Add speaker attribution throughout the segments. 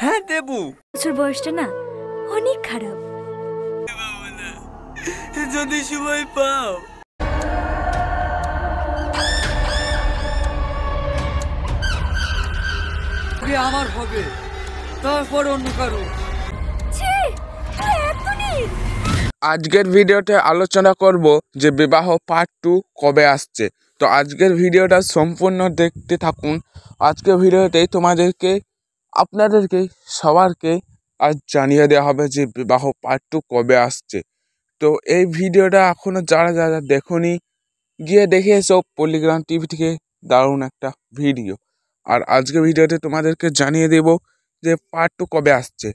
Speaker 1: হ্যাঁ দেবু।
Speaker 2: বছর বয়সটা না অনেক খারাপ।
Speaker 1: যদি সময় পাও। আমার হবে, তারপর অন্য কারো।
Speaker 3: আজকের ভিডিওতে আলোচনা করব যে বিবাহ পার্ট 2 কবে আসছে। তো আজকের ভিডিওটা সম্পূর্ণ দেখতে থাকুন। আজকের ভিডিওতেই আপনাদেরকে সবারকে আজ জানিয়ে দেওয়া হবে যে বিবাহ পার্ট 2 কবে আসছে। তো এই ভিডিওটা এখনও যারা দেখোনি, গিয়ে দেখে এসো পল্লিগ্রাম টিভি থেকে। দারুণ একটা ভিডিও। আর আজকের ভিডিওতে তোমাদেরকে জানিয়ে দেব যে পার্ট 2 কবে আসছে।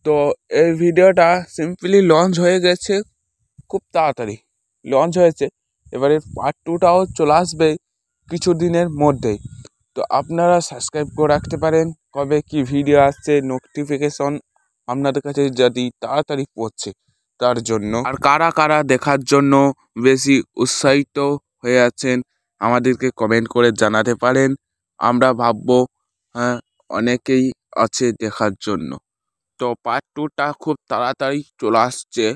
Speaker 3: তো এই ভিডিওটা সিম্পলি লঞ্চ হয়ে গেছে, খুব তাড়াতাড়ি লঞ্চ হয়েছে। এবারে পার্ট 2টাও চলে আসবে কিছু দিনের মধ্যেই। তো আপনারা সাবস্ক্রাইব করে রাখতে পারেন কবে কি ভিডিও আসছে, নোটিফিকেশন আপনাদের কাছে যদি তাড়াতাড়ি পড়ছে তার জন্য। আর কারা কারা দেখার জন্য বেশি উৎসাহিত হয়ে আছেন আমাদেরকে কমেন্ট করে জানাতে পারেন। আমরা ভাববো হ্যাঁ অনেকেই আছে দেখার জন্য। তো পার্ট 2টা খুব তাড়াতাড়ি চলে আসছে,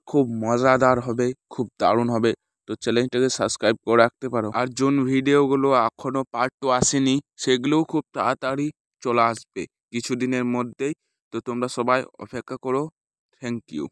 Speaker 3: খুব মজাদার হবে, খুব দারুণ হবে। তো চ্যানেলটাকে সাবস্ক্রাইব করে রাখতে পারো। আর যোন ভিডিওগুলো এখনও পার্ট 2 আসেনি সেগুলোও খুব তাড়াতাড়ি চলে আসবে কিছুদিনের মধ্যেই। তো তোমরা সবাই অপেক্ষা করো। Thank you.